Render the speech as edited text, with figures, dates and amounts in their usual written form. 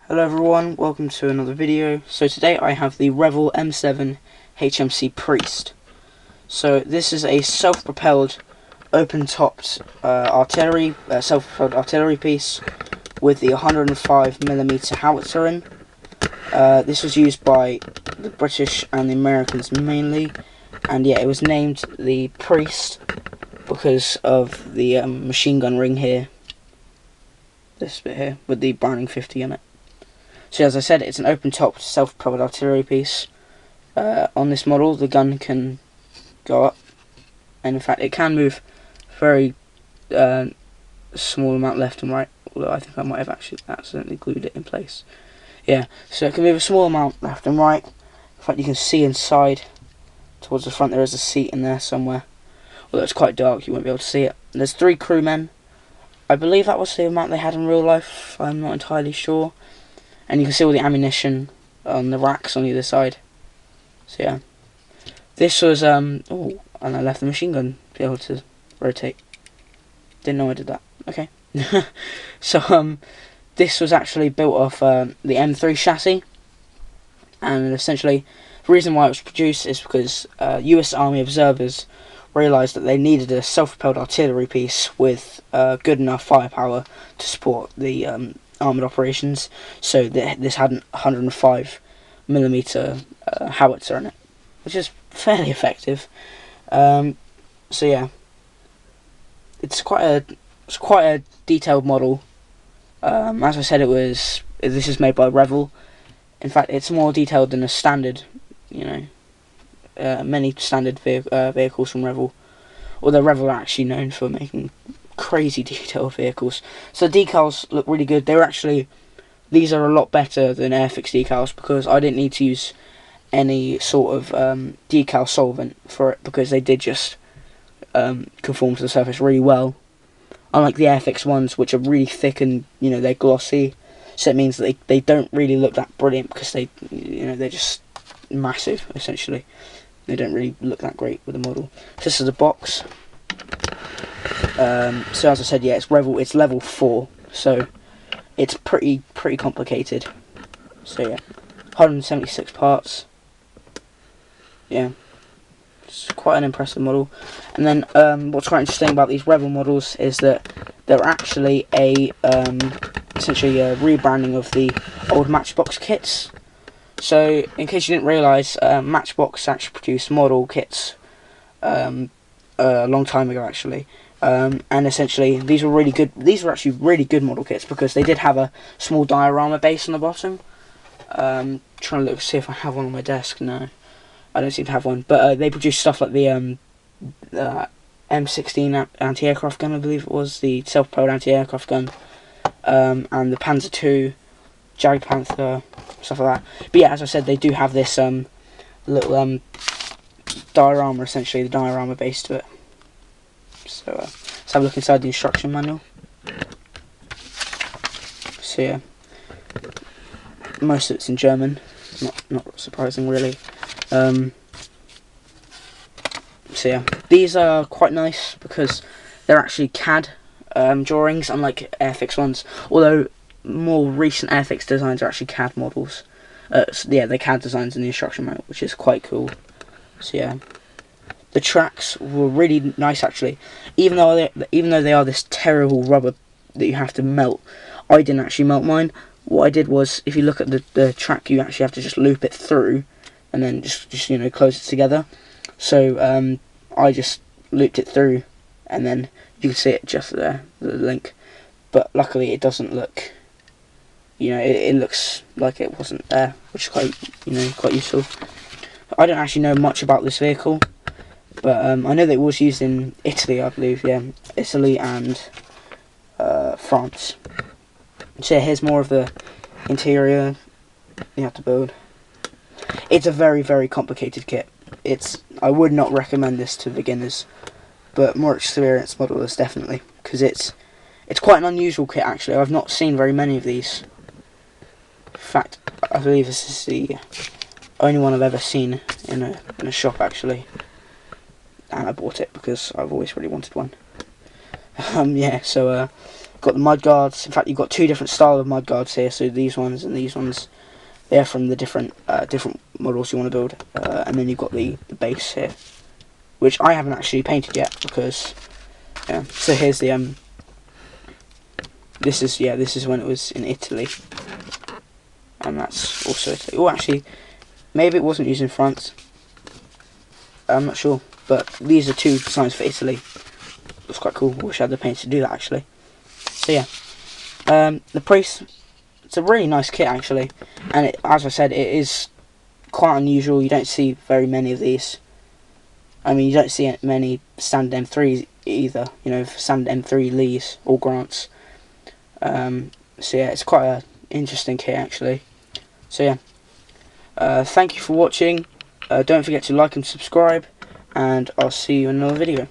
Hello everyone, welcome to another video. So today I have the Revell M7 HMC Priest. So this is a self-propelled, open-topped self-propelled artillery piece with the 105mm howitzer in. This was used by the British and the Americans mainly, and yeah, it was named the Priest because of the machine gun ring here, this bit here, with the Browning 50 on it. So as I said, it's an open-topped self-propelled artillery piece. On this model, the gun can go up, and in fact it can move very small amount left and right, although I think I might have actually accidentally glued it in place. Yeah, so it can move a small amount left and right. In fact, you can see inside, towards the front, there is a seat in there somewhere. Although it's quite dark, you won't be able to see it. And there's 3 crewmen. I believe that was the amount they had in real life, I'm not entirely sure. And you can see all the ammunition on the racks on either side. So yeah, this was oh, and I left the machine gun to be able to rotate. Didn't know I did that. Okay. So this was actually built off the M3 chassis, and essentially the reason why it was produced is because US Army observers realised that they needed a self-propelled artillery piece with good enough firepower to support the armoured operations, so this had an 105mm howitzer in it, which is fairly effective. So yeah, it's quite a detailed model. As I said, this is made by Revell. In fact, it's more detailed than a standard, many standard vehicles from Revell. Although Revell are actually known for making crazy detailed vehicles. So the decals look really good. These are a lot better than Airfix decals because I didn't need to use any sort of decal solvent for it, because they did just conform to the surface really well. Unlike the Airfix ones, which are really thick and they're glossy, so it means that they don't really look that brilliant because they're just massive essentially. They don't really look that great with the model. So this is the box. So as I said, yeah, it's Revell. It's level 4, so it's pretty complicated. So yeah, 176 parts. Yeah, it's quite an impressive model. And then what's quite interesting about these Revell models is that they're actually essentially a rebranding of the old Matchbox kits. So in case you didn't realise, Matchbox actually produced model kits a long time ago actually. And essentially these were really good. These were actually really good model kits because they did have a small diorama base on the bottom. Trying to see if I have one on my desk. No, I don't seem to have one. But they produced stuff like the M16 anti-aircraft gun, I believe it was, the self-propelled anti-aircraft gun, and the Panzer II, Jag Panther, stuff like that. But yeah, as I said, they do have this little diorama, essentially the diorama base to it. So let's have a look inside the instruction manual. So yeah, most of it's in German, not surprising really. So yeah, these are quite nice because they're actually CAD drawings, unlike Airfix ones. Although more recent Airfix designs are actually CAD models. So yeah, they're CAD designs in the instruction manual, which is quite cool. So yeah. The tracks were really nice actually, even though they are this terrible rubber that you have to melt. I didn't actually melt mine. What I did was, if you look at the track, you actually have to just loop it through, and then just close it together. So I just looped it through, and then you can see it just there, the link. But luckily, it doesn't look. It looks like it wasn't there, which is quite useful. I don't actually know much about this vehicle. But I know that it was used in Italy, I believe, yeah. Italy and France. So yeah, here's more of the interior you have to build. It's a very complicated kit. I would not recommend this to beginners, but more experienced modelers definitely, because it's quite an unusual kit actually. I've not seen very many of these. In fact, I believe this is the only one I've ever seen in a shop actually. And I bought it because I've always really wanted one. Yeah, so Got the mud guards. In fact, you've got two different style of mud guards here. So these ones and these ones, they're from the different models you want to build. And then you've got the base here, which I haven't actually painted yet because yeah. So here's the this is when it was in Italy, and that's also Italy. Oh, actually, maybe it wasn't used in France. I'm not sure, but these are two designs for Italy. Looks quite cool. Wish I had the paint to do that actually. So yeah, the Priest. It's a really nice kit actually, and as I said, it is quite unusual. You don't see very many of these. I mean, you don't see many standard M3s either. You know, standard M3 Lees or Grants. So yeah, it's quite an interesting kit actually. So yeah, thank you for watching. Don't forget to like and subscribe, and I'll see you in another video.